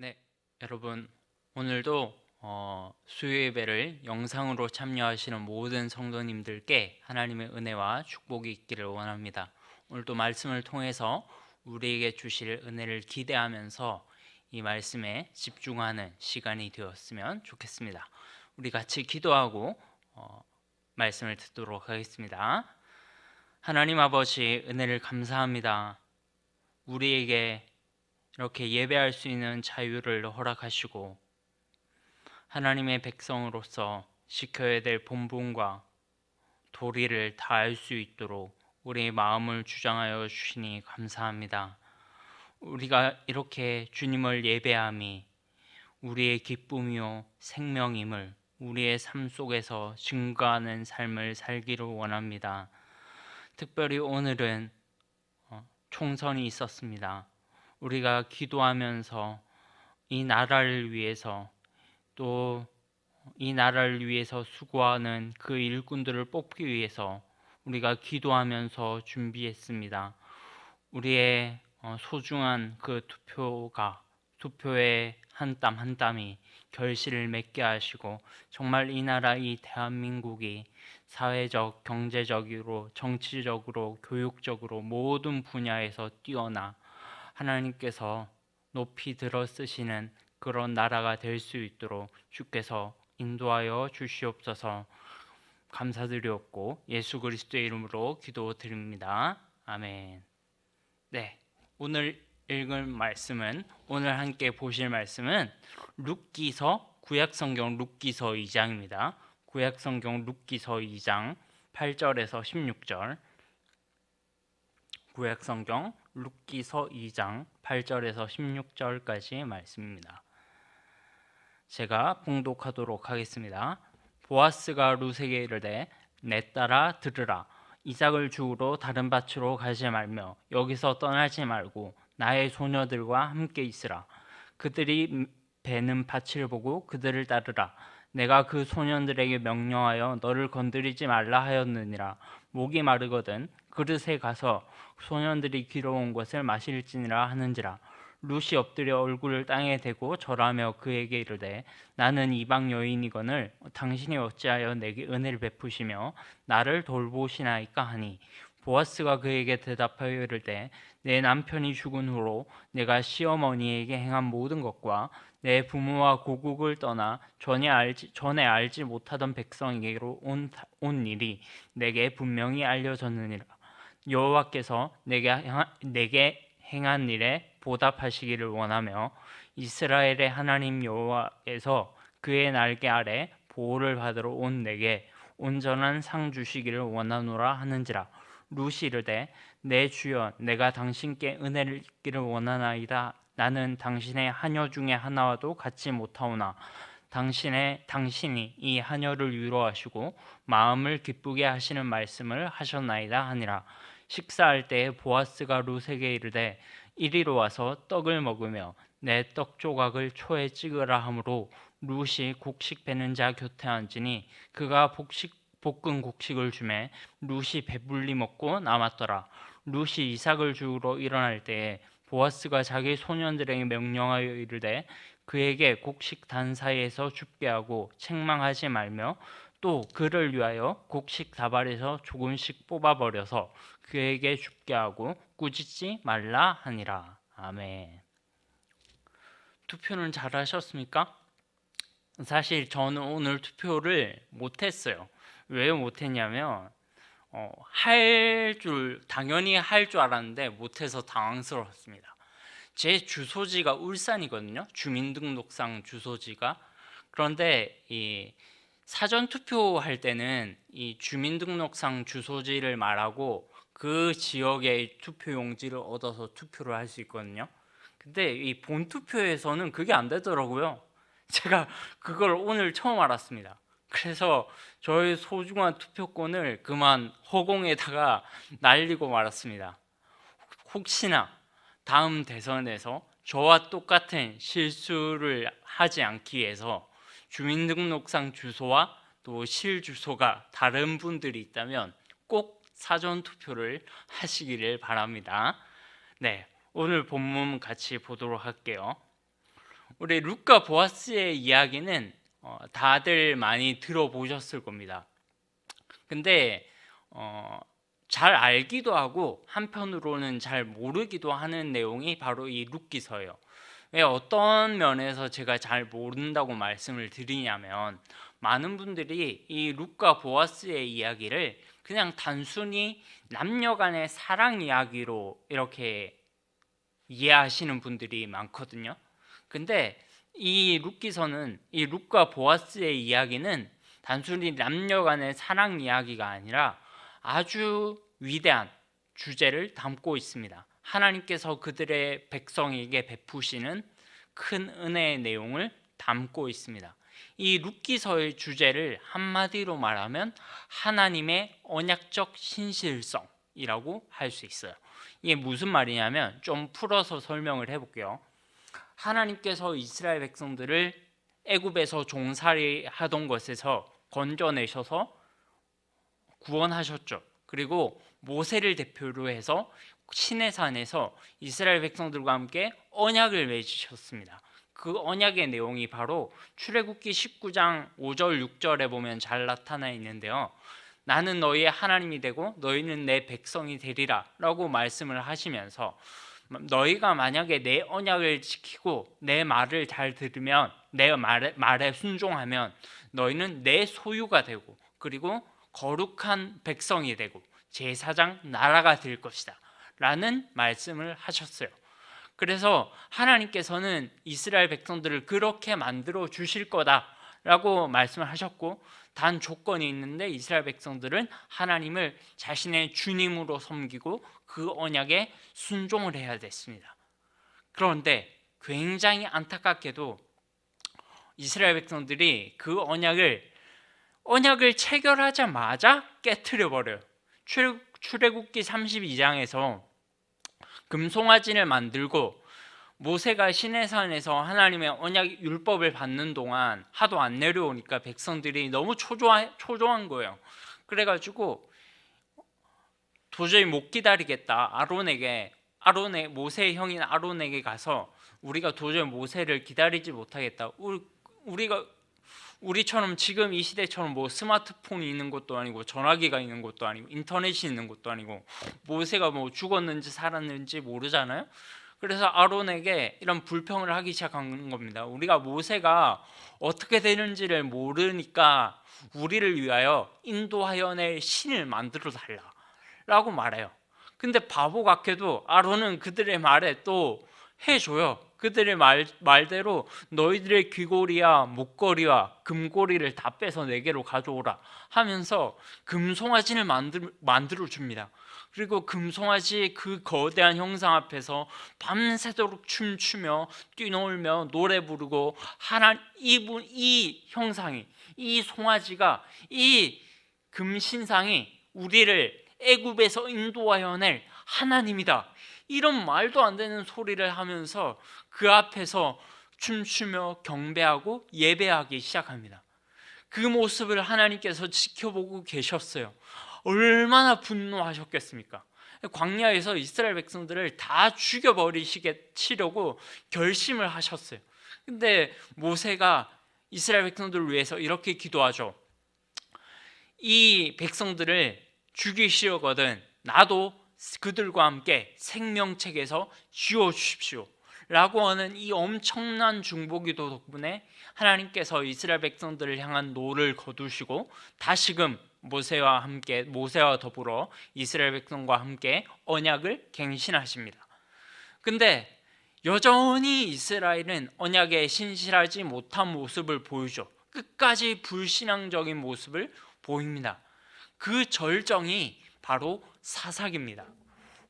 네, 여러분 오늘도 수요 예배를 영상으로 참여하시는 모든 성도님들께 하나님의 은혜와 축복이 있기를 원합니다. 오늘도 말씀을 통해서 우리에게 주실 은혜를 기대하면서 이 말씀에 집중하는 시간이 되었으면 좋겠습니다. 우리 같이 기도하고 말씀을 듣도록 하겠습니다. 하나님 아버지, 은혜를 감사합니다. 우리에게 이렇게 예배할 수 있는 자유를 허락하시고 하나님의 백성으로서 지켜야 될 본분과 도리를 다할 수 있도록 우리의 마음을 주장하여 주시니 감사합니다. 우리가 이렇게 주님을 예배함이 우리의 기쁨이요 생명임을 우리의 삶 속에서 증거하는 삶을 살기를 원합니다. 특별히 오늘은 총선이 있었습니다. 우리가 기도하면서 이 나라를 위해서 또 이 나라를 위해서 수고하는 그 일꾼들을 뽑기 위해서 우리가 기도하면서 준비했습니다. 우리의 소중한 그 투표의 한 땀 한 땀이 결실을 맺게 하시고 정말 이 나라 이 대한민국이 사회적, 경제적으로, 정치적으로, 교육적으로 모든 분야에서 뛰어나 하나님께서 높이 들어 쓰시는 그런 나라가 될 수 있도록 주께서 인도하여 주시옵소서. 감사드리옵고 예수 그리스도의 이름으로 기도드립니다. 아멘. 네, 오늘 읽을 말씀은 오늘 함께 보실 말씀은 룻기서 구약성경 룻기서 2장입니다. 구약성경 룻기서 2장 8절에서 16절. 구약성경 룻기서 2장 8절에서 16절까지 말씀입니다. 제가 봉독하도록 하겠습니다. 보아스가 룻에게 이르되 내 딸아 들으라. 이삭을 주우러 다른 밭으로 가지 말며 여기서 떠나지 말고 나의 소녀들과 함께 있으라. 그들이 베는 밭을 보고 그들을 따르라. 내가 그 소년들에게 명령하여 너를 건드리지 말라 하였느니라. 목이 마르거든 그릇에 가서 소년들이 길어온 것을 마실지니라 하는지라. 룻이 엎드려 얼굴을 땅에 대고 절하며 그에게 이르되 나는 이방 여인이거늘 당신이 어찌하여 내게 은혜를 베푸시며 나를 돌보시나이까 하니 보아스가 그에게 대답하여 이르되 내 남편이 죽은 후로 내가 시어머니에게 행한 모든 것과 내 부모와 고국을 떠나 전에 알지 못하던 백성에게로 온 일이 내게 분명히 알려졌느니라. 여호와께서 내게 행한 일에 보답하시기를 원하며 이스라엘의 하나님 여호와께서 그의 날개 아래 보호를 받으러 온 내게 온전한 상 주시기를 원하노라 하는지라. 룻이 이르되 내 주여 내가 당신께 은혜를 입기를 원하나이다. 나는 당신의 하녀 중에 하나와도 같지 못하오나 당신이 이 하녀를 위로하시고 마음을 기쁘게 하시는 말씀을 하셨나이다 하니라. 식사할 때에 보아스가 룻에게 이르되 이리로 와서 떡을 먹으며 내 떡 조각을 초에 찍으라 하므로 룻이 곡식 베는 자 곁에 앉으니 그가 볶은 곡식을 주매 룻이 배불리 먹고 남았더라. 룻이 이삭을 주우러 일어날 때에 보아스가 자기 소년들에게 명령하여 이르되 그에게 곡식 단 사이에서 줍게 하고 책망하지 말며 또 그를 위하여 곡식 다발에서 조금씩 뽑아버려서 그에게 줍게 하고 꾸짖지 말라 하니라. 아멘. 투표는 잘 하셨습니까? 사실 저는 오늘 투표를 못했어요. 왜 못했냐면 당연히 할 줄 알았는데 못해서 당황스러웠습니다. 제 주소지가 울산이거든요. 주민등록상 주소지가. 그런데 이 사전 투표할 때는 이 주민등록상 주소지를 말하고 그 지역의 투표 용지를 얻어서 투표를 할 수 있거든요. 근데 이 본투표에서는 그게 안 되더라고요. 제가 그걸 오늘 처음 알았습니다. 그래서 저의 소중한 투표권을 그만 허공에다가 날리고 말았습니다. 혹시나 다음 대선에서 저와 똑같은 실수를 하지 않기 위해서 주민등록상 주소와 또 실주소가 다른 분들이 있다면 꼭 사전 투표를 하시기를 바랍니다. 네, 오늘 본문 같이 보도록 할게요. 우리 룻과 보아스의 이야기는 다들 많이 들어보셨을 겁니다. 근데 잘 알기도 하고 한편으로는 잘 모르기도 하는 내용이 바로 이 룻기서예요. 왜 어떤 면에서 제가 잘 모른다고 말씀을 드리냐면, 많은 분들이 이 룻과 보아스의 이야기를 그냥 단순히 남녀 간의 사랑 이야기로 이렇게 이해하시는 분들이 많거든요. 근데 이 룻기서는, 이 룻과 보아스의 이야기는 단순히 남녀 간의 사랑 이야기가 아니라 아주 위대한 주제를 담고 있습니다. 하나님께서 그들의 백성에게 베푸시는 큰 은혜의 내용을 담고 있습니다. 이 룻기서의 주제를 한마디로 말하면 하나님의 언약적 신실성이라고 할 수 있어요. 이게 무슨 말이냐면, 좀 풀어서 설명을 해볼게요. 하나님께서 이스라엘 백성들을 애굽에서 종살이 하던 것에서 건져내셔서 구원하셨죠. 그리고 모세를 대표로 해서 시내산에서 이스라엘 백성들과 함께 언약을 맺으셨습니다. 그 언약의 내용이 바로 출애굽기 19장 5절 6절에 보면 잘 나타나 있는데요. 나는 너희의 하나님이 되고 너희는 내 백성이 되리라 라고 말씀을 하시면서, 너희가 만약에 내 언약을 지키고 내 말을 잘 들으면, 내 말에 순종하면 너희는 내 소유가 되고, 그리고 거룩한 백성이 되고 제사장 나라가 될 것이다 라는 말씀을 하셨어요. 그래서 하나님께서는 이스라엘 백성들을 그렇게 만들어 주실 거다라고 말씀을 하셨고, 단 조건이 있는데 이스라엘 백성들은 하나님을 자신의 주님으로 섬기고 그 언약에 순종을 해야 됐습니다. 그런데 굉장히 안타깝게도 이스라엘 백성들이 그 언약을 체결하자마자 깨트려 버려요. 출애굽기 32장에서 금송아지를 만들고 모세가 시내산에서 하나님의 언약 율법을 받는 동안 하도 안 내려오니까 백성들이 너무 초조한 거예요. 그래가지고 도저히 못 기다리겠다. 모세의 형인 아론에게 가서, 우리가 도저히 모세를 기다리지 못하겠다. 우리처럼 지금 이 시대처럼 뭐 스마트폰이 있는 것도 아니고 전화기가 있는 것도 아니고 인터넷이 있는 것도 아니고 모세가 뭐 죽었는지 살았는지 모르잖아요. 그래서 아론에게 이런 불평을 하기 시작한 겁니다. 우리가 모세가 어떻게 되는지를 모르니까 우리를 위하여 인도하여 낼 신을 만들어 달라 라고 말해요. 근데 바보 같게도 아론은 그들의 말에 또 해줘요. 그들의 말대로 너희들의 귀고리와 목걸이와 금고리를 다 빼서 내게로 가져오라 하면서 금송아지를 만들어 줍니다. 그리고 금송아지 그 거대한 형상 앞에서 밤새도록 춤추며 뛰놀며 노래 부르고, 이 형상이, 이 송아지가, 이 금신상이 우리를 애굽에서 인도하여 낼 하나님이다, 이런 말도 안 되는 소리를 하면서 그 앞에서 춤추며 경배하고 예배하기 시작합니다. 그 모습을 하나님께서 지켜보고 계셨어요. 얼마나 분노하셨겠습니까? 광야에서 이스라엘 백성들을 다 죽여버리시려고 결심을 하셨어요. 근데 모세가 이스라엘 백성들을 위해서 이렇게 기도하죠. 이 백성들을 죽이시려거든 나도 그들과 함께 생명책에서 지워주십시오 라고 하는 이 엄청난 중보기도 덕분에 하나님께서 이스라엘 백성들을 향한 노를 거두시고 다시금 모세와 더불어 이스라엘 백성과 함께 언약을 갱신하십니다. 근데 여전히 이스라엘은 언약에 신실하지 못한 모습을 보이죠. 끝까지 불신앙적인 모습을 보입니다. 그 절정이 바로 사사기입니다.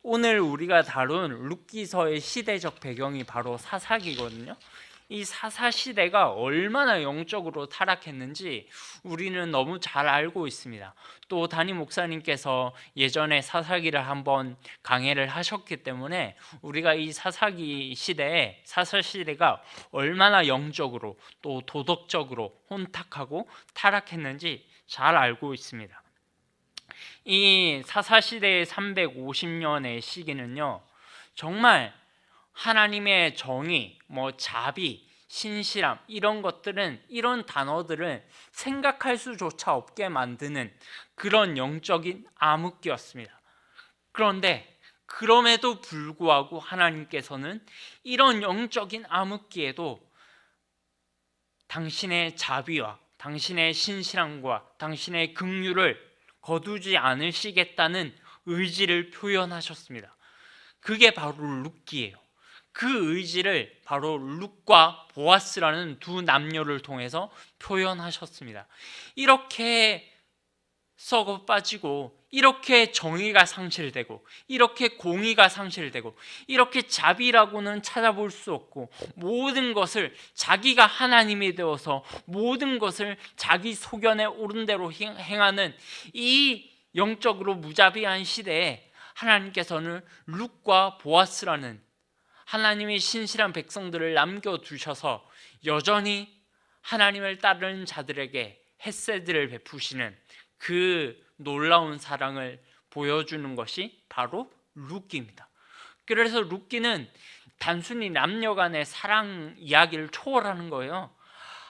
오늘 우리가 다룬 룻기서의 시대적 배경이 바로 사사기거든요. 이 사사 시대가 얼마나 영적으로 타락했는지 우리는 너무 잘 알고 있습니다. 또 담임 목사님께서 예전에 사사기를 한번 강해를 하셨기 때문에 우리가 이 사사 시대가 얼마나 영적으로 또 도덕적으로 혼탁하고 타락했는지 잘 알고 있습니다. 이 사사시대의 350년의 시기는요, 정말 하나님의 정의, 자비, 신실함, 이런 것들은, 이런 단어들은 생각할 수조차 없게 만드는 그런 영적인 암흑기였습니다. 그런데 그럼에도 불구하고 하나님께서는 이런 영적인 암흑기에도 당신의 자비와 당신의 신실함과 당신의 긍휼을 거두지 않으시겠다는 의지를 표현하셨습니다. 그게 바로 룻기예요. 그 의지를 바로 룻과 보아스라는 두 남녀를 통해서 표현하셨습니다. 이렇게 썩어 빠지고, 이렇게 정의가 상실되고, 이렇게 공의가 상실되고, 이렇게 자비라고는 찾아볼 수 없고, 모든 것을 자기가 하나님이 되어서 모든 것을 자기 소견에 옳은 대로 행하는 이 영적으로 무자비한 시대에 하나님께서는 룻과 보아스라는 하나님의 신실한 백성들을 남겨두셔서 여전히 하나님을 따르는 자들에게 헤세드를 베푸시는 그 놀라운 사랑을 보여주는 것이 바로 룻기입니다. 그래서 룻기는 단순히 남녀 간의 사랑 이야기를 초월하는 거예요.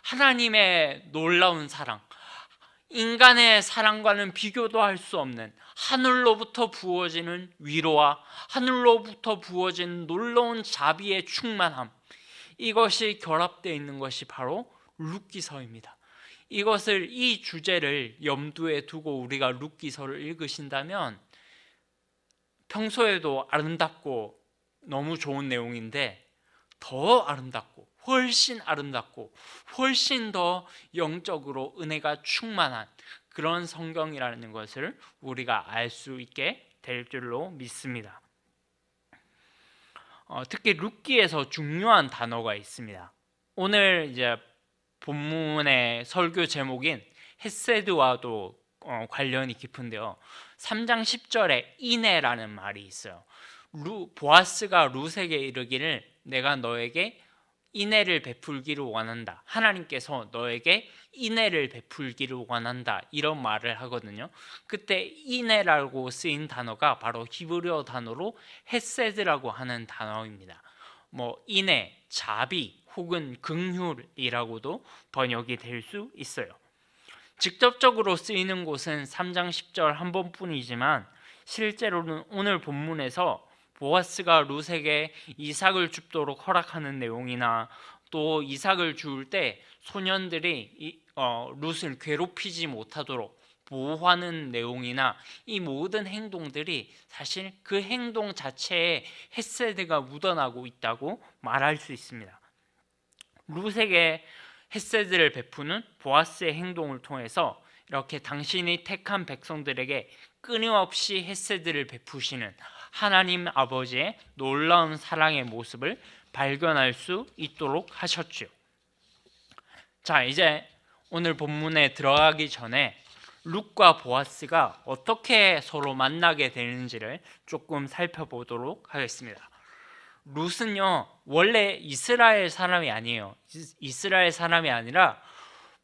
하나님의 놀라운 사랑, 인간의 사랑과는 비교도 할 수 없는 하늘로부터 부어지는 위로와 하늘로부터 부어지는 놀라운 자비의 충만함, 이것이 결합되어 있는 것이 바로 룻기서입니다. 이 주제를 염두에 두고 우리가 룻기서를 읽으신다면 평소에도 아름답고 너무 좋은 내용인데 더 아름답고 훨씬 더 영적으로 은혜가 충만한 그런 성경이라는 것을 우리가 알 수 있게 될 줄로 믿습니다. 특히 룻기에서 중요한 단어가 있습니다. 오늘 이제 본문의 설교 제목인 헤세드와도 관련이 깊은데요. 3장 10절에 이내라는 말이 있어요. 보아스가 룻에게 이르기를 내가 너에게 인애를 베풀기를 원한다. 하나님께서 너에게 인애를 베풀기를 원한다. 이런 말을 하거든요. 그때 인애라고 쓰인 단어가 바로 히브리어 단어로 헤세드라고 하는 단어입니다. 인애, 자비 혹은 긍휼이라고도 번역이 될 수 있어요. 직접적으로 쓰이는 곳은 3장 10절 한 번뿐이지만 실제로는 오늘 본문에서 보아스가 룻에게 이삭을 줍도록 허락하는 내용이나 또 이삭을 주울 때 소년들이 룻을 괴롭히지 못하도록 보호하는 내용이나 이 모든 행동들이 사실 그 행동 자체에 헤세드가 묻어나고 있다고 말할 수 있습니다. 룻에게 헤세드를 베푸는 보아스의 행동을 통해서 이렇게 당신이 택한 백성들에게 끊임없이 헤세드를 베푸시는 하나님 아버지의 놀라운 사랑의 모습을 발견할 수 있도록 하셨죠. 자, 이제 오늘 본문에 들어가기 전에 룻과 보아스가 어떻게 서로 만나게 되는지를 조금 살펴보도록 하겠습니다. 룻은요, 원래 이스라엘 사람이 아니에요. 이스라엘 사람이 아니라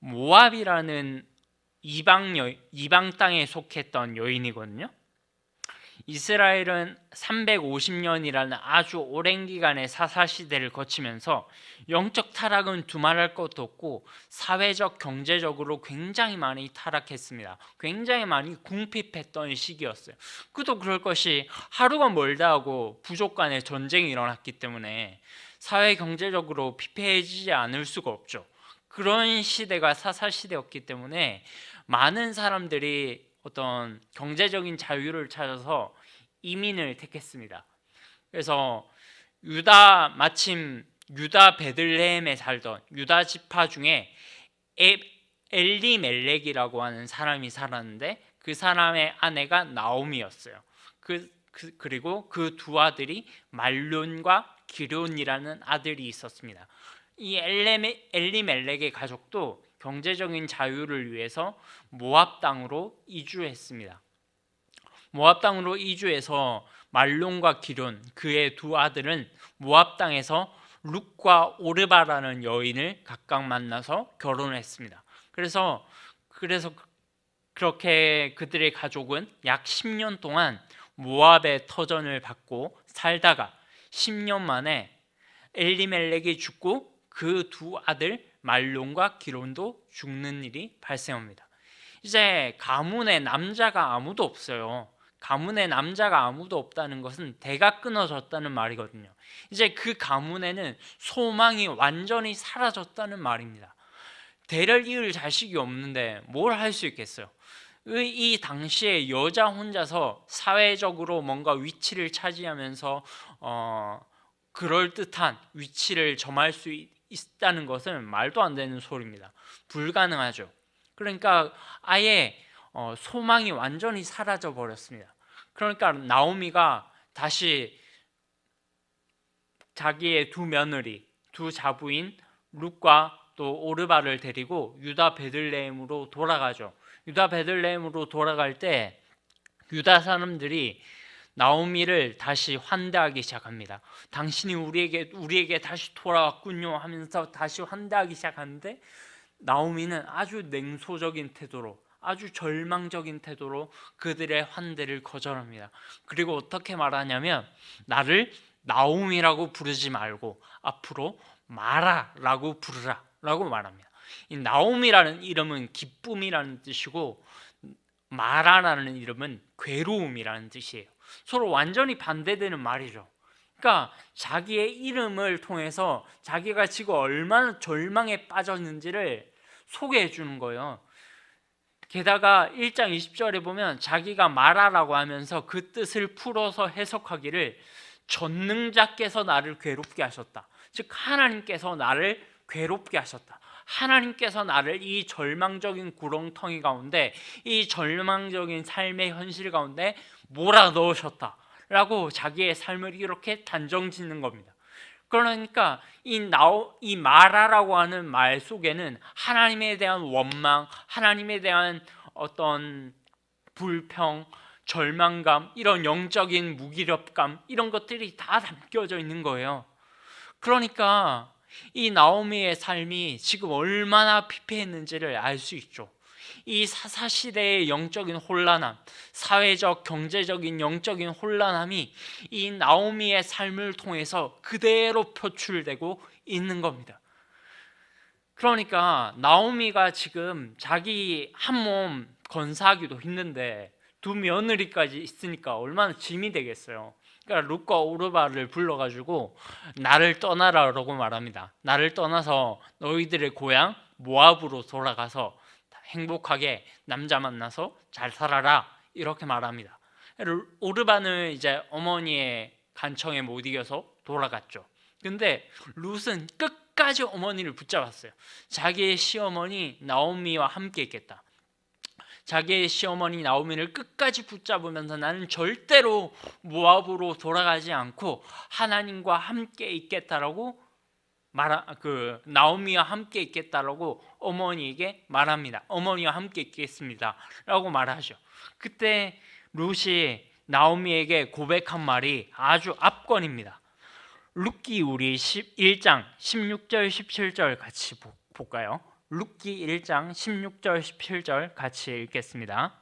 모압이라는 이방 땅에 속했던 여인이거든요. 이스라엘은 350년이라는 아주 오랜 기간의 사사시대를 거치면서 영적 타락은 두말할 것도 없고 사회적, 경제적으로 굉장히 많이 타락했습니다. 굉장히 많이 궁핍했던 시기였어요. 그도 그럴 것이 하루가 멀다 하고 부족 간의 전쟁이 일어났기 때문에 사회 경제적으로 피폐해지지 않을 수가 없죠. 그런 시대가 사사시대였기 때문에 많은 사람들이 어떤 경제적인 자유를 찾아서 이민을 택했습니다. 그래서 마침 유다 베들레헴에 살던 유다 지파 중에 엘리멜렉이라고 하는 사람이 살았는데 그 사람의 아내가 나오미였어요. 그리고 그 두 아들이 말론과 기론이라는 아들이 있었습니다. 이 엘리멜렉의 가족도 경제적인 자유를 위해서 모압 땅으로 이주했습니다. 모압 땅으로 이주해서 말론과 기론 그의 두 아들은 모압 땅에서 룻과 오르바라는 여인을 각각 만나서 결혼했습니다. 그래서 그렇게 그들의 가족은 약 10년 동안 모압의 터전을 받고 살다가 10년 만에 엘리멜렉이 죽고 그 두 아들 말론과 기론도 죽는 일이 발생합니다. 이제 가문에 남자가 아무도 없어요. 가문에 남자가 아무도 없다는 것은 대가 끊어졌다는 말이거든요. 이제 그 가문에는 소망이 완전히 사라졌다는 말입니다. 대를 이을 자식이 없는데 뭘 할 수 있겠어요? 이 당시에 여자 혼자서 사회적으로 뭔가 위치를 차지하면서 그럴듯한 위치를 점할 수 있다는 것은 말도 안 되는 소리입니다. 불가능하죠. 그러니까 아예 소망이 완전히 사라져 버렸습니다. 그러니까 나오미가 다시 자기의 두 며느리, 두 자부인 룻과 또 오르바를 데리고 유다 베들레헴으로 돌아가죠. 유다 베들레헴으로 돌아갈 때 유다 사람들이 나오미를 다시 환대하기 시작합니다. 당신이 우리에게 다시 돌아왔군요 하면서 다시 환대하기 시작하는데 나오미는 아주 냉소적인 태도로, 아주 절망적인 태도로 그들의 환대를 거절합니다. 그리고 어떻게 말하냐면 나를 나오미라고 부르지 말고 앞으로 마라라고 부르라 라고 말합니다. 이 나오미라는 이름은 기쁨이라는 뜻이고 마라라는 이름은 괴로움이라는 뜻이에요. 서로 완전히 반대되는 말이죠. 그러니까 자기의 이름을 통해서 자기가 지금 얼마나 절망에 빠졌는지를 소개해 주는 거예요. 게다가 1장 20절에 보면 자기가 마라라고 하면서 그 뜻을 풀어서 해석하기를 전능자께서 나를 괴롭게 하셨다. 즉 하나님께서 나를 괴롭게 하셨다. 하나님께서 나를 이 절망적인 구렁텅이 가운데, 이 절망적인 삶의 현실 가운데 몰아넣으셨다 라고 자기의 삶을 이렇게 단정 짓는 겁니다. 그러니까 이 마라라고 하는 말 속에는 하나님에 대한 원망, 하나님에 대한 어떤 불평, 절망감, 이런 영적인 무기력감, 이런 것들이 다 담겨져 있는 거예요. 그러니까 이 나오미의 삶이 지금 얼마나 피폐했는지를 알 수 있죠. 이 사사시대의 영적인 혼란함, 사회적, 경제적인 영적인 혼란함이 이 나오미의 삶을 통해서 그대로 표출되고 있는 겁니다. 그러니까 나오미가 지금 자기 한 몸 건사하기도 힘든데 두 며느리까지 있으니까 얼마나 짐이 되겠어요. 그러니까 룻과 오르바를 불러가지고 나를 떠나라라고 말합니다. 나를 떠나서 너희들의 고향 모압으로 돌아가서 행복하게 남자 만나서 잘 살아라 이렇게 말합니다. 오르바는 이제 어머니의 간청에 못 이겨서 돌아갔죠. 근데 룻은 끝까지 어머니를 붙잡았어요. 자기의 시어머니 나오미와 함께 있겠다. 자기의 시어머니 나오미를 끝까지 붙잡으면서 나는 절대로 모압으로 돌아가지 않고 하나님과 함께 있겠다라고 나오미와 함께 있겠다라고 어머니에게 말합니다. 어머니와 함께 있겠습니다라고 말하죠. 그때 룻이 나오미에게 고백한 말이 아주 압권입니다. 룻기 우리 1장 16절 17절 같이 볼까요? 룻기 1장 16절 17절 같이 읽겠습니다.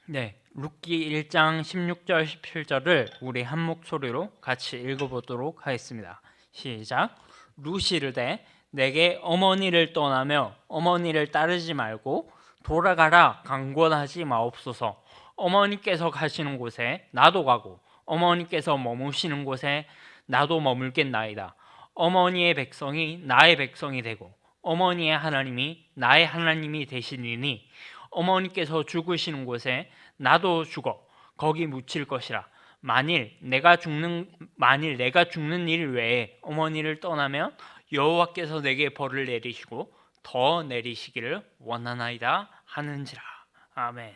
네, 룻기 1장 16절 17절을 우리 한 목소리로 같이 읽어보도록 하겠습니다. 시작. 룻이 이르되 내게 어머니를 떠나며 어머니를 따르지 말고 돌아가라 강권하지 마옵소서. 어머니께서 가시는 곳에 나도 가고 어머니께서 머무시는 곳에 나도 머물겠나이다. 어머니의 백성이 나의 백성이 되고 어머니의 하나님이 나의 하나님이 되시리니 어머니께서 죽으시는 곳에 나도 죽어 거기 묻힐 것이라. 만일 내가 죽는 일 외에 어머니를 떠나면 여호와께서 내게 벌을 내리시고 더 내리시기를 원하나이다 하는지라. 아멘.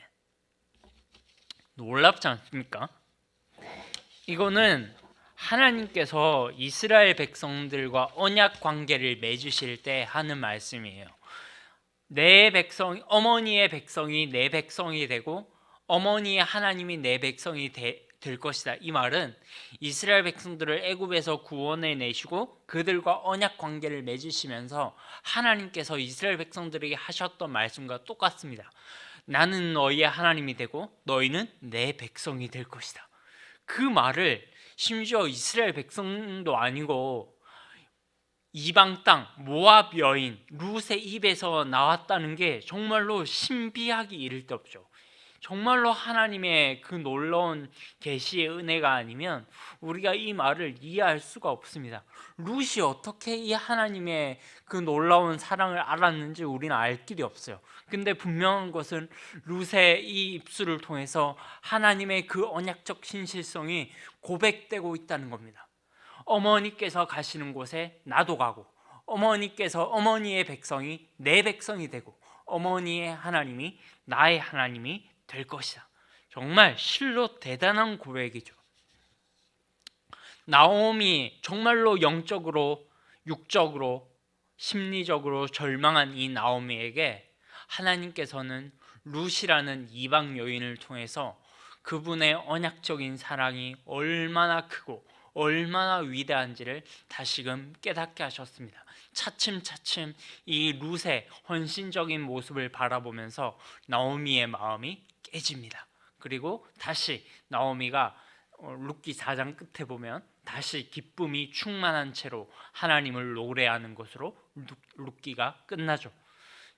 놀랍지 않습니까? 이거는 하나님께서 이스라엘 백성들과 언약 관계를 맺으실 때 하는 말씀이에요. 내 백성, 어머니의 백성이 내 백성이 되고 어머니의 하나님이 내 백성이 될 것이다. 이 말은 이스라엘 백성들을 애굽에서 구원해 내시고 그들과 언약 관계를 맺으시면서 하나님께서 이스라엘 백성들에게 하셨던 말씀과 똑같습니다. 나는 너희의 하나님이 되고 너희는 내 백성이 될 것이다. 그 말을 심지어 이스라엘 백성도 아니고 이방 땅 모압 여인 룻의 입에서 나왔다는 게 정말로 신비하기 이를 데 없죠. 정말로 하나님의 그 놀라운 계시의 은혜가 아니면 우리가 이 말을 이해할 수가 없습니다. 룻이 어떻게 이 하나님의 그 놀라운 사랑을 알았는지 우리는 알 길이 없어요. 근데 분명한 것은 룻의 이 입술을 통해서 하나님의 그 언약적 신실성이 고백되고 있다는 겁니다. 어머니께서 가시는 곳에 나도 가고, 어머니께서 어머니의 백성이 내 백성이 되고, 어머니의 하나님이 나의 하나님이 될 것이다. 정말 실로 대단한 고백이죠. 나오미 정말로 영적으로, 육적으로, 심리적으로 절망한 이 나오미에게 하나님께서는 룻이라는 이방 여인을 통해서 그분의 언약적인 사랑이 얼마나 크고 얼마나 위대한지를 다시금 깨닫게 하셨습니다. 차츰차츰 이 룻의 헌신적인 모습을 바라보면서 나오미의 마음이 깨집니다. 그리고 다시 나오미가 룻기 4장 끝에 보면 다시 기쁨이 충만한 채로 하나님을 노래하는 것으로 룻기가 끝나죠.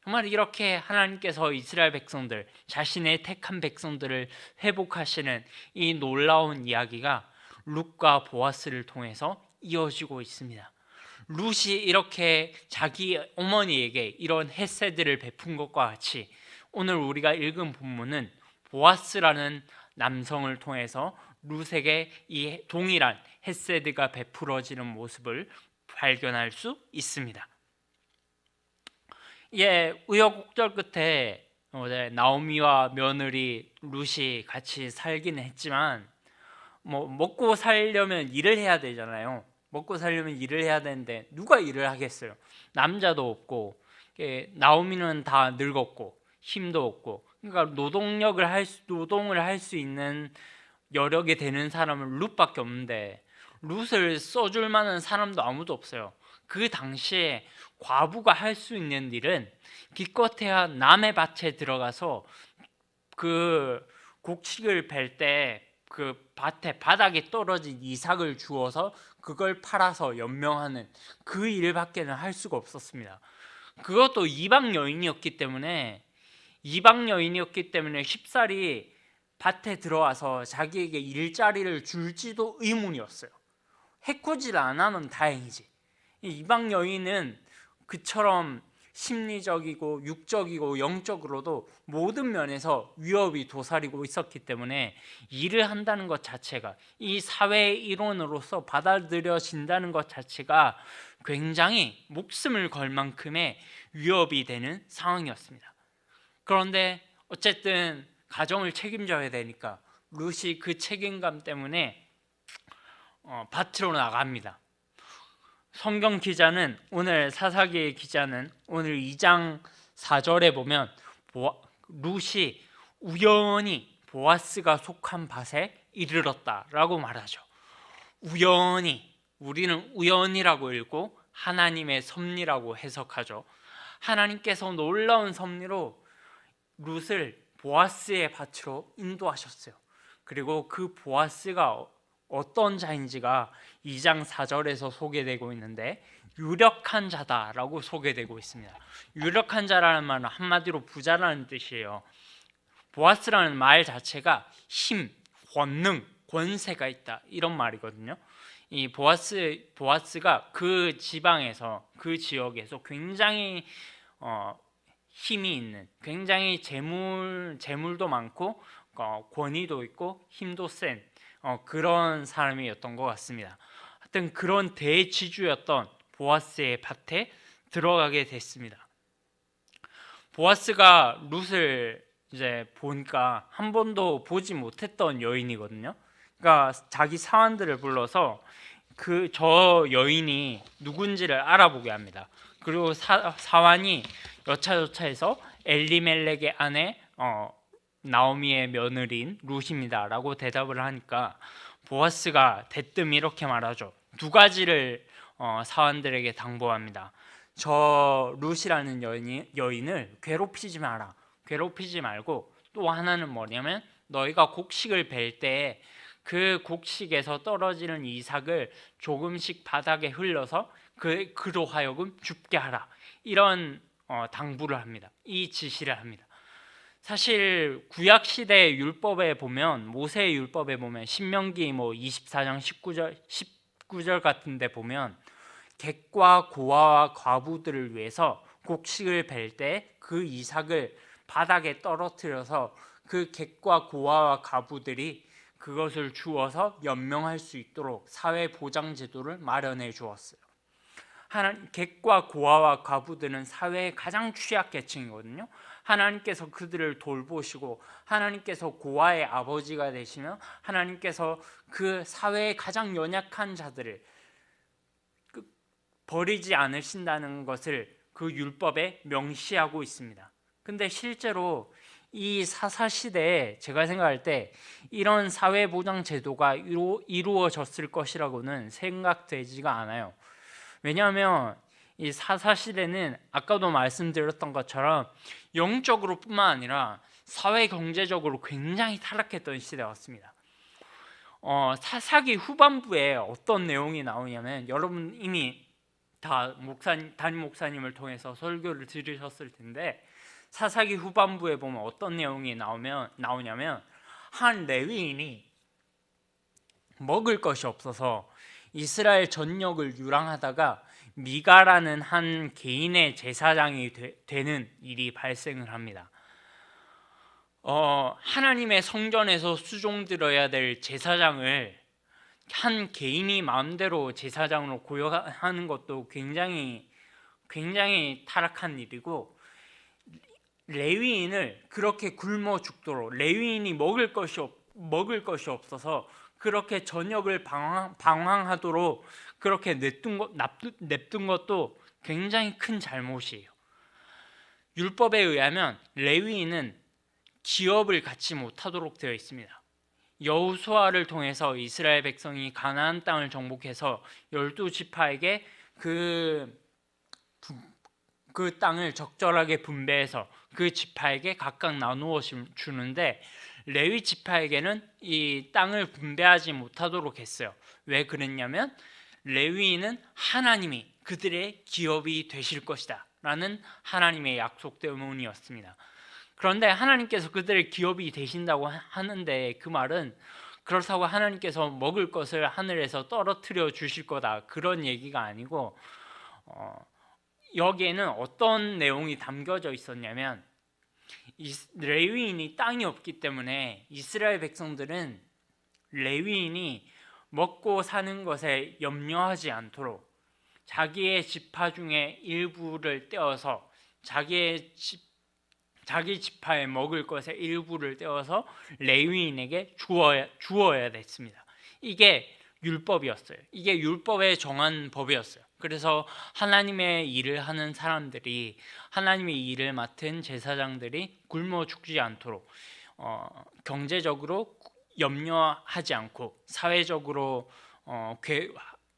정말 이렇게 하나님께서 이스라엘 백성들, 자신의 택한 백성들을 회복하시는 이 놀라운 이야기가 룻과 보아스를 통해서 이어지고 있습니다. 룻이 이렇게 자기 어머니에게 이런 헤세드를 베푼 것과 같이 오늘 우리가 읽은 본문은 보아스라는 남성을 통해서 룻에게 이 동일한 헤세드가 베풀어지는 모습을 발견할 수 있습니다. 예, 우여곡절 끝에 나오미와 며느리 룻이 같이 살기는 했지만 먹고 살려면 일을 해야 되잖아요. 먹고 살려면 일을 해야 되는데 누가 일을 하겠어요? 남자도 없고 나오미는 다 늙었고 힘도 없고, 그러니까 노동을 할 수 있는 여력이 되는 사람은 룻밖에 없는데 룻을 써줄 만한 사람도 아무도 없어요. 그 당시에 과부가 할 수 있는 일은 기껏해야 남의 밭에 들어가서 그 곡식을 벨 때 그 밭에 바닥에 떨어진 이삭을 주워서 그걸 팔아서 연명하는 그 일밖에는 할 수가 없었습니다. 그것도 이방 여인이었기 때문에 쉽사리 밭에 들어와서 자기에게 일자리를 줄지도 의문이었어요. 해코지를 안 하면 다행이지. 이방 여인은 그처럼 심리적이고 육적이고 영적으로도 모든 면에서 위협이 도사리고 있었기 때문에 일을 한다는 것 자체가, 이 사회의 일원으로서 받아들여진다는 것 자체가 굉장히 목숨을 걸 만큼의 위협이 되는 상황이었습니다. 그런데 어쨌든 가정을 책임져야 되니까 룻이 그 책임감 때문에 밭으로 나갑니다. 성경 기자는, 오늘 사사기 기자는 오늘 2장 4절에 보면 룻이 우연히 보아스가 속한 밭에 이르렀다라고 말하죠. 우연히, 우리는 우연이라고 읽고 하나님의 섭리라고 해석하죠. 하나님께서 놀라운 섭리로 룻을 보아스의 밭으로 인도하셨어요. 그리고 그 보아스가 어떤 자인지가 2장 4절에서 소개되고 있는데 유력한 자다라고 소개되고 있습니다. 유력한 자라는 말은 한마디로 부자라는 뜻이에요. 보아스라는 말 자체가 힘, 권능, 권세가 있다 이런 말이거든요. 이 보아스가 그 지방에서, 그 지역에서 굉장히 힘이 있는, 굉장히 재물도 많고 권위도 있고 힘도 센 그런 사람이었던 것 같습니다. 하여튼 그런 대지주였던 보아스의 밭에 들어가게 됐습니다. 보아스가 룻을 이제 보니까 한 번도 보지 못했던 여인이거든요. 그러니까 자기 사환들을 불러서 저 여인이 누군지를 알아보게 합니다. 그리고 사환이 여차저차해서 엘리멜렉의 아내 나오미의 며느리인 룻입니다라고 대답을 하니까 보아스가 대뜸 이렇게 말하죠. 두 가지를 사환들에게 당부합니다. 저 룻이라는 여인을 괴롭히지 마라. 괴롭히지 말고 또 하나는 뭐냐면 너희가 곡식을 벨 때 그 곡식에서 떨어지는 이삭을 조금씩 바닥에 흘려서 그로 하여금 죽게 하라, 이런 당부를 합니다. 이 지시를 합니다. 사실 구약 시대의 율법에 보면, 모세의 율법에 보면, 신명기 24장 19절 같은 데 보면 객과 고아와 과부들을 위해서 곡식을 벨 때 그 이삭을 바닥에 떨어뜨려서 그 객과 고아와 과부들이 그것을 주어서 연명할 수 있도록 사회 보장 제도를 마련해 주었어요. 객과 고아와 과부들은 사회의 가장 취약계층이거든요. 하나님께서 그들을 돌보시고 하나님께서 고아의 아버지가 되시며 하나님께서 그 사회의 가장 연약한 자들을 버리지 않으신다는 것을 그 율법에 명시하고 있습니다. 근데 실제로 이 사사시대에 제가 생각할 때 이런 사회보장 제도가 이루어졌을 것이라고는 생각되지가 않아요. 왜냐하면 이 사사시대는 아까도 말씀드렸던 것처럼 영적으로 뿐만 아니라 사회 경제적으로 굉장히 타락했던 시대였습니다. 사사기 후반부에 어떤 내용이 나오냐면, 여러분 이미 다 담임 목사님을 통해서 설교를 들으셨을 텐데, 사사기 후반부에 보면 어떤 내용이 나오냐면 한 레위인이 먹을 것이 없어서 이스라엘 전역을 유랑하다가 미가라는 한 개인의 제사장이 되는 일이 발생을 합니다. 하나님의 성전에서 수종들어야 될 제사장을 한 개인이 마음대로 제사장으로 고용하는 것도 굉장히 타락한 일이고, 레위인을 그렇게 굶어 죽도록, 레위인이 먹을 것이 없어서 그렇게 전역을 방황하도록 그렇게 냅둔 것도 굉장히 큰 잘못이에요. 율법에 의하면 레위인은 기업을 갖지 못하도록 되어 있습니다. 여호수아를 통해서 이스라엘 백성이 가나안 땅을 정복해서 12지파에게 그 땅을 적절하게 분배해서 그 지파에게 각각 나누어 주는데, 레위 지파에게는 이 땅을 분배하지 못하도록 했어요. 왜 그랬냐면 레위인은 하나님이 그들의 기업이 되실 것이다 라는 하나님의 약속 때문이었습니다. 그런데 하나님께서 그들의 기업이 되신다고 하는데, 그 말은 그렇다고 하나님께서 먹을 것을 하늘에서 떨어뜨려 주실 거다, 그런 얘기가 아니고, 여기에는 어떤 내용이 담겨져 있었냐면, 레위인이 땅이 없기 때문에 이스라엘 백성들은 레위인이 먹고 사는 것에 염려하지 않도록 자기의 지파 중에 일부를 떼어서 자기 지파에 먹을 것의 일부를 떼어서 레위인에게 주어야 됐습니다. 이게 율법이었어요. 이게 율법에 정한 법이었어요. 그래서 하나님의 일을 하는 사람들이, 하나님의 일을 맡은 제사장들이 굶어 죽지 않도록 경제적으로 염려하지 않고 사회적으로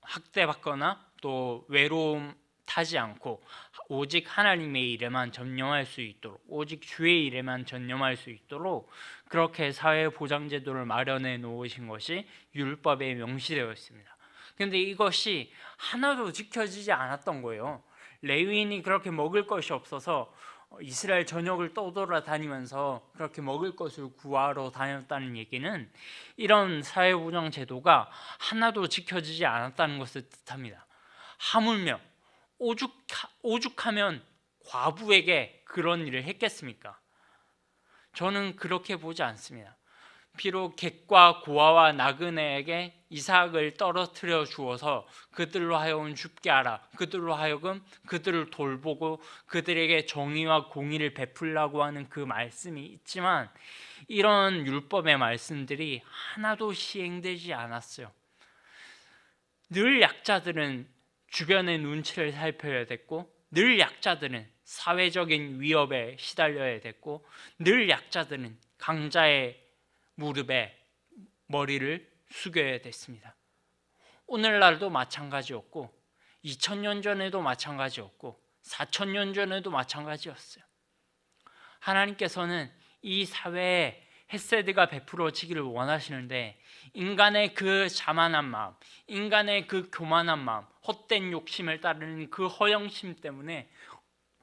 학대받거나 또 외로움 타지 않고 오직 하나님의 일에만 전념할 수 있도록, 오직 주의 일에만 전념할 수 있도록 그렇게 사회보장제도를 마련해 놓으신 것이 율법에 명시되어 있습니다. 그런데 이것이 하나도 지켜지지 않았던 거예요. 레위인이 그렇게 먹을 것이 없어서 이스라엘 전역을 떠돌아다니면서 그렇게 먹을 것을 구하러 다녔다는 얘기는 이런 사회보장 제도가 하나도 지켜지지 않았다는 것을 뜻합니다. 하물며 오죽하면 과부에게 그런 일을 했겠습니까? 저는 그렇게 보지 않습니다. 비록 객과 고아와 나그네에게 이삭을 떨어뜨려 주어서 그들로 하여금 죽게 하라, 그들로 하여금 그들을 돌보고 그들에게 정의와 공의를 베풀라고 하는 그 말씀이 있지만, 이런 율법의 말씀들이 하나도 시행되지 않았어요. 늘 약자들은 주변의 눈치를 살펴야 됐고, 늘 약자들은 사회적인 위협에 시달려야 됐고, 늘 약자들은 강자의 무릎에 머리를 숙여야 됐습니다. 오늘날도 마찬가지였고 2000년 전에도 마찬가지였고 4000년 전에도 마찬가지였어요. 하나님께서는 이 사회에 헤세드가 베풀어지기를 원하시는데 인간의 그 자만한 마음, 인간의 그 교만한 마음, 헛된 욕심을 따르는 그 허영심 때문에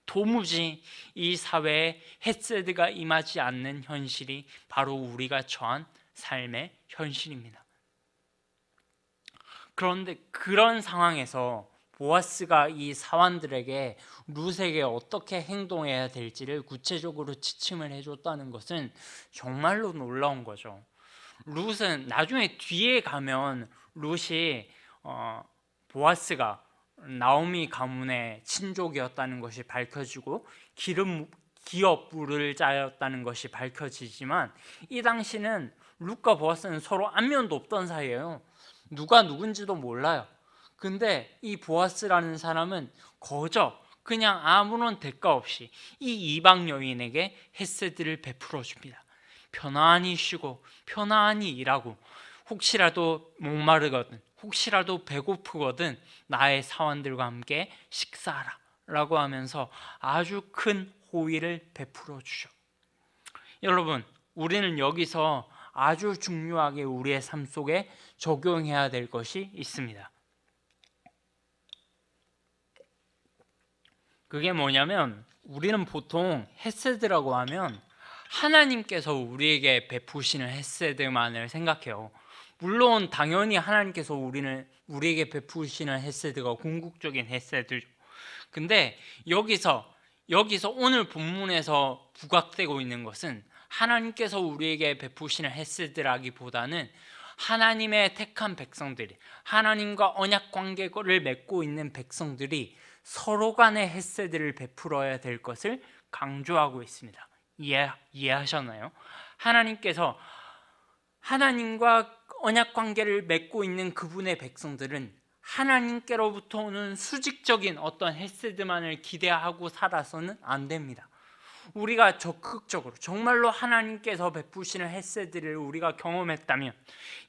도무지 이 사회에 헤세드가 임하지 않는 현실이 바로 우리가 처한 삶의 현실입니다. 그런데 그런 상황에서 보아스가 이 사환들에게 룻에게 어떻게 행동해야 될지를 구체적으로 지침을 해줬다는 것은 정말로 놀라운 거죠. 룻은 나중에 뒤에 가면 룻이 보아스가 나오미 가문의 친족이었다는 것이 밝혀지고 기업 부르자였다는 것이 밝혀지지만 이 당시는 룻과 보아스는 서로 안면도 없던 사이예요. 누가 누군지도 몰라요. 근데 이 보아스라는 사람은 거저 그냥 아무런 대가 없이 이 이방 여인에게 헤세드를 베풀어 줍니다. 편안히 쉬고 편안히 일하고 혹시라도 목마르거든 혹시라도 배고프거든 나의 사원들과 함께 식사하라 라고 하면서 아주 큰 호의를 베풀어 주죠. 여러분, 우리는 여기서 아주 중요하게 우리의 삶 속에 적용해야 될 것이 있습니다. 그게 뭐냐면 우리는 보통 헤세드라고 하면 하나님께서 우리에게 베푸시는 헤세드만을 생각해요. 물론 당연히 하나님께서 우리에게 베푸시는 헤세드가 궁극적인 헤세드죠. 근데 여기서 오늘 본문에서 부각되고 있는 것은 하나님께서 우리에게 베푸시는 헤세드라기보다는 하나님의 택한 백성들이, 하나님과 언약 관계를 맺고 있는 백성들이 서로 간의 헤세드를 베풀어야 될 것을 강조하고 있습니다. 이해하셨나요? 하나님께서 하나님과 언약 관계를 맺고 있는 그분의 백성들은 하나님께로부터 오는 수직적인 어떤 헤세드만을 기대하고 살아서는 안 됩니다. 우리가 적극적으로 정말로 하나님께서 베푸시는 헤세드를 우리가 경험했다면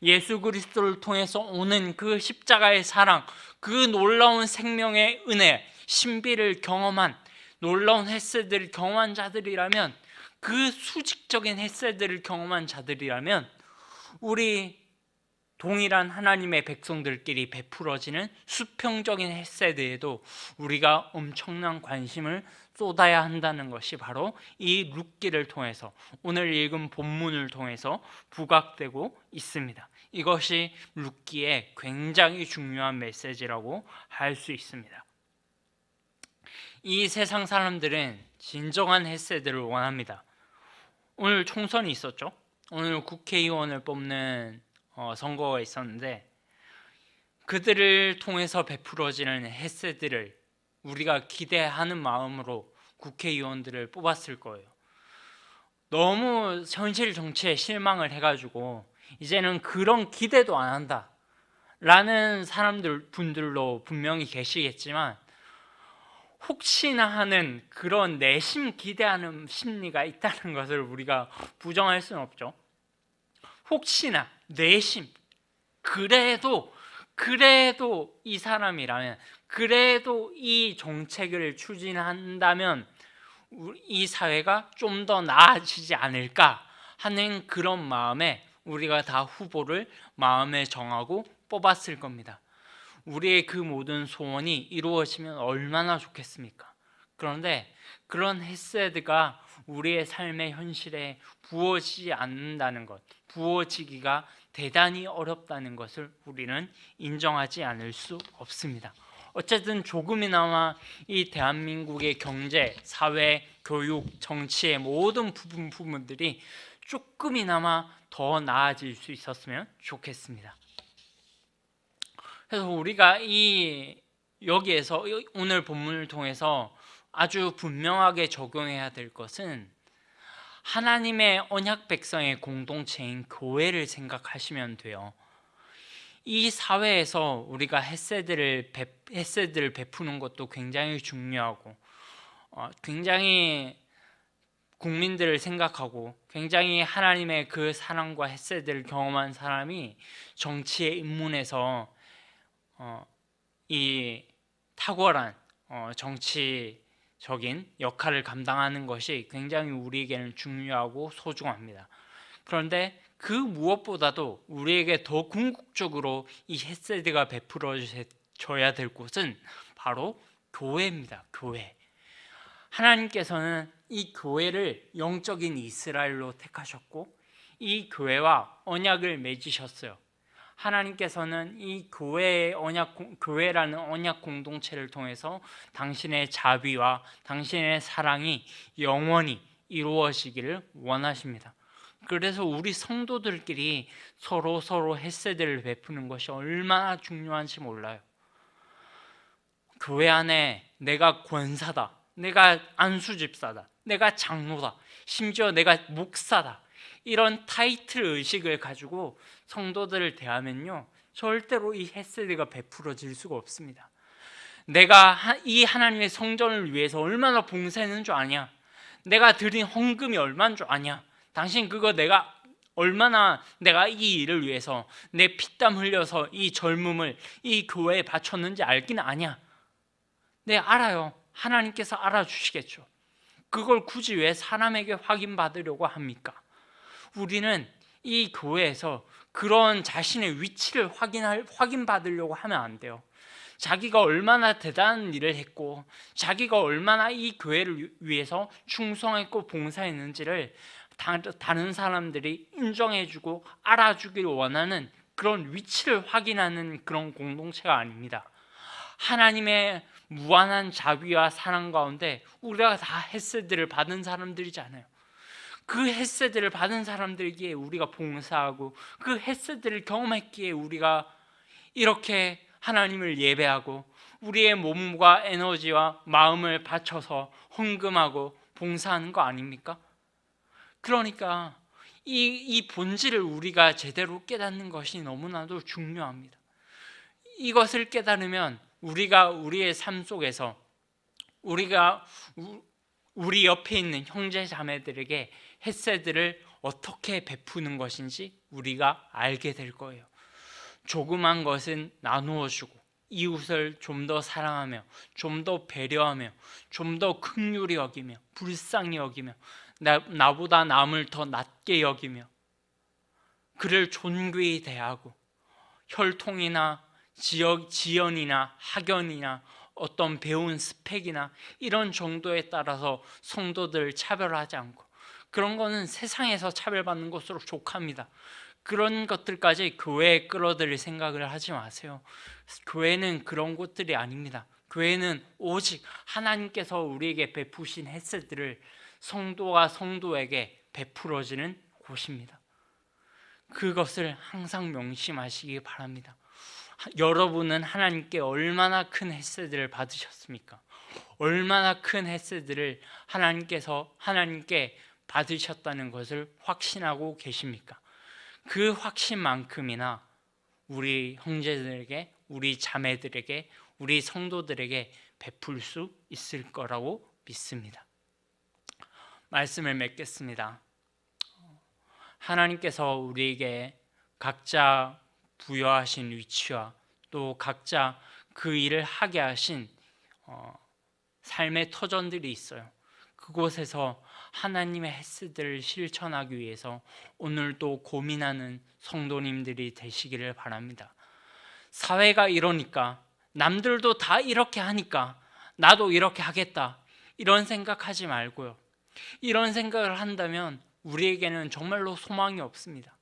예수 그리스도를 통해서 오는 그 십자가의 사랑, 그 놀라운 생명의 은혜, 신비를 경험한 놀라운 헤세드를 경험한 자들이라면, 그 수직적인 헤세드를 경험한 자들이라면 우리 동일한 하나님의 백성들끼리 베풀어지는 수평적인 헤세드에도 우리가 엄청난 관심을 쏟아야 한다는 것이 바로 이 룻기를 통해서, 오늘 읽은 본문을 통해서 부각되고 있습니다. 이것이 룻기의 굉장히 중요한 메시지라고 할 수 있습니다. 이 세상 사람들은 진정한 헤세드를 원합니다. 오늘 총선이 있었죠. 오늘 국회의원을 뽑는 선거가 있었는데 그들을 통해서 베풀어지는 헤세드를 우리가 기대하는 마음으로 국회의원들을 뽑았을 거예요. 너무 현실 정치에 실망을 해가지고 이제는 그런 기대도 안 한다 라는 분들도 분명히 계시겠지만, 혹시나 하는 그런 내심 기대하는 심리가 있다는 것을 우리가 부정할 수는 없죠. 혹시나 내심 그래도 이 사람이라면, 그래도 이 정책을 추진한다면 이 사회가 좀 더 나아지지 않을까 하는 그런 마음에 우리가 다 후보를 마음에 정하고 뽑았을 겁니다. 우리의 그 모든 소원이 이루어지면 얼마나 좋겠습니까? 그런데 그런 헤세드가 우리의 삶의 현실에 부어지지 않는다는 것, 부어지기가 대단히 어렵다는 것을 우리는 인정하지 않을 수 없습니다. 어쨌든 조금이나마 이 대한민국의 경제, 사회, 교육, 정치의 모든 부분들이 조금이나마 더 나아질 수 있었으면 좋겠습니다. 그래서 우리가 여기에서 오늘 본문을 통해서 아주 분명하게 적용해야 될 것은 하나님의 언약 백성의 공동체인 교회를 생각하시면 돼요. 이 사회에서 우리가 헤세드를 베푸는 것도 굉장히 중요하고 굉장히 국민들을 생각하고 굉장히 하나님의 그 사랑과 헤세드를 경험한 사람이 정치에 입문해서 이 탁월한 정치적인 역할을 감당하는 것이 굉장히 우리에게는 중요하고 소중합니다. 그런데 그 무엇보다도 우리에게 더 궁극적으로 이 헤세드가 베풀어져야 될 곳은 바로 교회입니다. 교회. 하나님께서는 이 교회를 영적인 이스라엘로 택하셨고 이 교회와 언약을 맺으셨어요. 하나님께서는 이 교회라는 언약 공동체를 통해서 당신의 자비와 당신의 사랑이 영원히 이루어지기를 원하십니다. 그래서 우리 성도들끼리 서로 헤세드를 베푸는 것이 얼마나 중요한지 몰라요. 교회 안에 내가 권사다, 내가 안수집사다, 내가 장로다, 심지어 내가 목사다, 이런 타이틀 의식을 가지고 성도들을 대하면요, 절대로 이 헤세드가 베풀어질 수가 없습니다. 내가 이 하나님의 성전을 위해서 얼마나 봉사했는 줄 아냐? 내가 드린 헌금이 얼마인 줄 아냐? 당신 그거 얼마나 내가 이 일을 위해서 내 피땀 흘려서 이 젊음을 이 교회에 바쳤는지 알긴 아냐? 네, 알아요. 하나님께서 알아주시겠죠. 그걸 굳이 왜 사람에게 확인받으려고 합니까? 우리는 이 교회에서 그런 자신의 위치를 확인받으려고 하면 안 돼요. 자기가 얼마나 대단한 일을 했고 자기가 얼마나 이 교회를 위해서 충성했고 봉사했는지를 다른 사람들이 인정해주고 알아주기를 원하는 그런 위치를 확인하는 그런 공동체가 아닙니다. 하나님의 무한한 자비와 사랑 가운데 우리가 다 헤세드를 받은 사람들이잖아요. 그 헤세드를 받은 사람들에게 우리가 봉사하고 그 헤세드를 경험했기에 우리가 이렇게 하나님을 예배하고 우리의 몸과 에너지와 마음을 바쳐서 헌금하고 봉사하는 거 아닙니까? 그러니까 이 본질을 우리가 제대로 깨닫는 것이 너무나도 중요합니다. 이것을 깨달으면 우리가 우리의 삶 속에서 우리가 우리 옆에 있는 형제 자매들에게 헤세드를 어떻게 베푸는 것인지 우리가 알게 될 거예요. 조그만 것은 나누어 주고 이웃을 좀 더 사랑하며 좀 더 배려하며 좀 더 긍휼히 여기며 불쌍히 여기며 나보다 남을 더 낮게 여기며 그를 존귀히 대하고 혈통이나 지연이나 학연이나 어떤 배운 스펙이나 이런 정도에 따라서 성도들을 차별하지 않고, 그런 거는 세상에서 차별받는 것으로 족합니다. 그런 것들까지 교회에 끌어들일 생각을 하지 마세요. 교회는 그런 곳들이 아닙니다. 교회는 오직 하나님께서 우리에게 베푸신 햇새들을 성도가 성도에게 베풀어지는 곳입니다. 그것을 항상 명심하시기 바랍니다. 여러분은 하나님께 얼마나 큰 햇새들을 받으셨습니까? 얼마나 큰 햇새들을 하나님께 받으셨다는 것을 확신하고 계십니까? 그 확신만큼이나 우리 형제들에게, 우리 자매들에게, 우리 성도들에게 베풀 수 있을 거라고 믿습니다. 말씀을 맺겠습니다. 하나님께서 우리에게 각자 부여하신 위치와 또 각자 그 일을 하게 하신 삶의 터전들이 있어요. 그곳에서 하나님의 햇새들을 실천하기 위해서 오늘도 고민하는 성도님들이 되시기를 바랍니다. 사회가 이러니까, 남들도 다 이렇게 하니까 나도 이렇게 하겠다, 이런 생각하지 말고요. 이런 생각을 한다면 우리에게는 정말로 소망이 없습니다.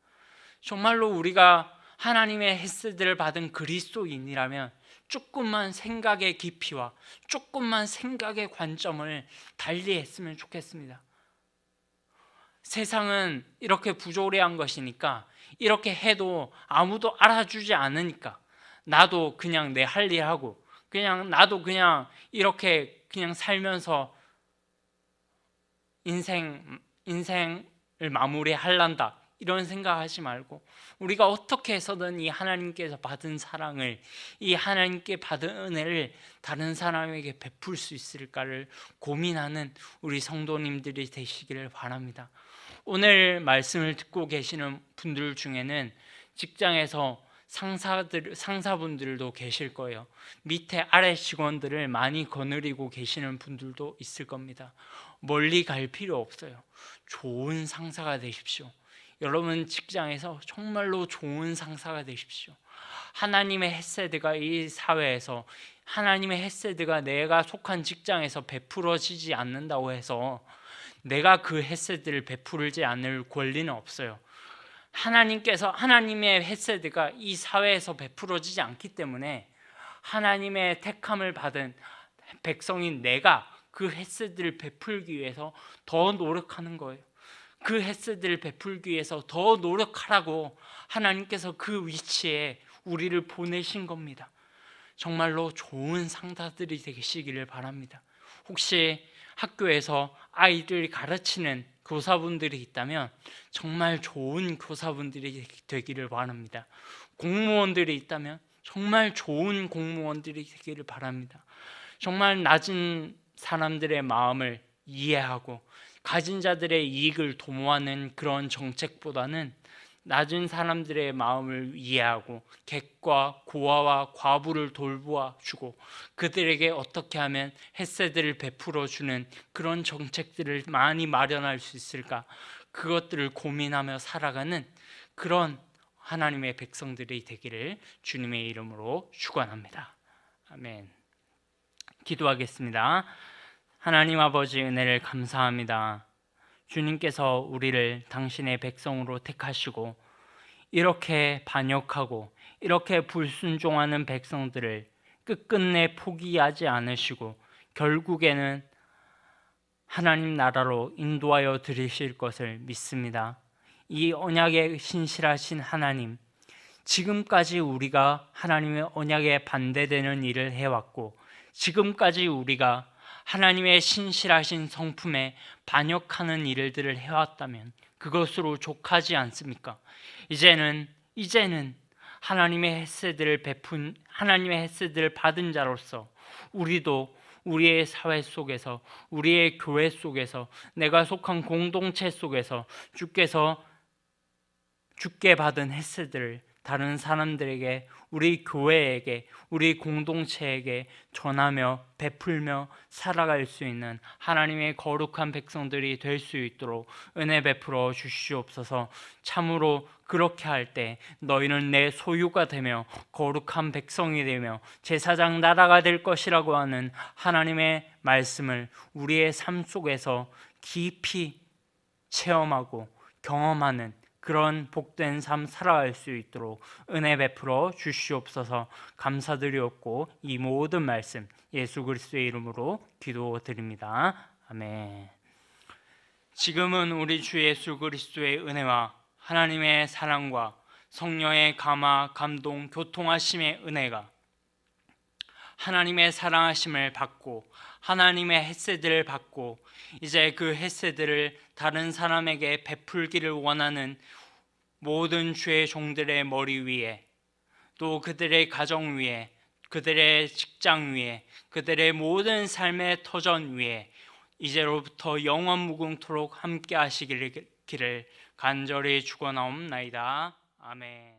정말로 우리가 하나님의 햇새들을 받은 그리스도인이라면 조금만 생각의 깊이와 조금만 생각의 관점을 달리했으면 좋겠습니다. 세상은 이렇게 부조리한 것이니까, 이렇게 해도 아무도 알아주지 않으니까 나도 그냥 내 할 일 하고 나도 그냥 이렇게 그냥 살면서 인생을 마무리할란다, 이런 생각하지 말고 우리가 어떻게 해서든 이 하나님께서 받은 사랑을, 이 하나님께 받은 은혜를 다른 사람에게 베풀 수 있을까를 고민하는 우리 성도님들이 되시기를 바랍니다. 오늘 말씀을 듣고 계시는 분들 중에는 직장에서 상사분들도 계실 거예요. 밑에 아래 직원들을 많이 거느리고 계시는 분들도 있을 겁니다. 멀리 갈 필요 없어요. 좋은 상사가 되십시오. 여러분 직장에서 정말로 좋은 상사가 되십시오. 하나님의 헤세드가 이 사회에서, 하나님의 헤세드가 내가 속한 직장에서 베풀어지지 않는다고 해서 내가 그 헤세드를 베풀지 않을 권리는 없어요. 하나님의 헤세드가 이 사회에서 베풀어지지 않기 때문에 하나님의 택함을 받은 백성인 내가 그 헤세드를 베풀기 위해서 더 노력하는 거예요. 그 헤세드를 베풀기 위해서 더 노력하라고 하나님께서 그 위치에 우리를 보내신 겁니다. 정말로 좋은 상사들이 되시기를 바랍니다. 혹시 학교에서 아이들이 가르치는 교사분들이 있다면 정말 좋은 교사분들이 되기를 바랍니다. 공무원들이 있다면 정말 좋은 공무원들이 되기를 바랍니다. 정말 낮은 사람들의 마음을 이해하고 가진 자들의 이익을 도모하는 그런 정책보다는 낮은 사람들의 마음을 이해하고 객과 고아와 과부를 돌보아 주고 그들에게 어떻게 하면 햇새들을 베풀어 주는 그런 정책들을 많이 마련할 수 있을까, 그것들을 고민하며 살아가는 그런 하나님의 백성들이 되기를 주님의 이름으로 축원합니다. 아멘. 기도하겠습니다. 하나님 아버지, 은혜를 감사합니다. 주님께서 우리를 당신의 백성으로 택하시고 이렇게 반역하고 이렇게 불순종하는 백성들을 끝끝내 포기하지 않으시고 결국에는 하나님 나라로 인도하여 들이실 것을 믿습니다. 이 언약에 신실하신 하나님, 지금까지 우리가 하나님의 언약에 반대되는 일을 해왔고 지금까지 우리가 하나님의 신실하신 성품에 반역하는 일들을 해왔다면 그것으로 족하지 않습니까? 이제는 하나님의 햇새들을 받은 자로서 우리도 우리의 사회 속에서, 우리의 교회 속에서, 내가 속한 공동체 속에서 주께 받은 햇새들을 다른 사람들에게, 우리 교회에게, 우리 공동체에게 전하며 베풀며 살아갈 수 있는 하나님의 거룩한 백성들이 될 수 있도록 은혜 베풀어 주시옵소서. 참으로 그렇게 할 때 너희는 내 소유가 되며 거룩한 백성이 되며 제사장 나라가 될 것이라고 하는 하나님의 말씀을 우리의 삶 속에서 깊이 체험하고 경험하는 그런 복된 삶 살아갈 수 있도록 은혜 베풀어 주시옵소서. 감사드리옵고 이 모든 말씀 예수 그리스도의 이름으로 기도드립니다. 아멘. 지금은 우리 주 예수 그리스도의 은혜와 하나님의 사랑과 성령의 감화, 감동, 교통하심의 은혜가 하나님의 사랑하심을 받고 하나님의 햇새들을 받고 이제 그 햇새들을 다른 사람에게 베풀기를 원하는 모든 주의 종들의 머리 위에, 또 그들의 가정 위에, 그들의 직장 위에, 그들의 모든 삶의 터전 위에 이제로부터 영원 무궁토록 함께 하시기를 간절히 축원하옵나이다. 아멘.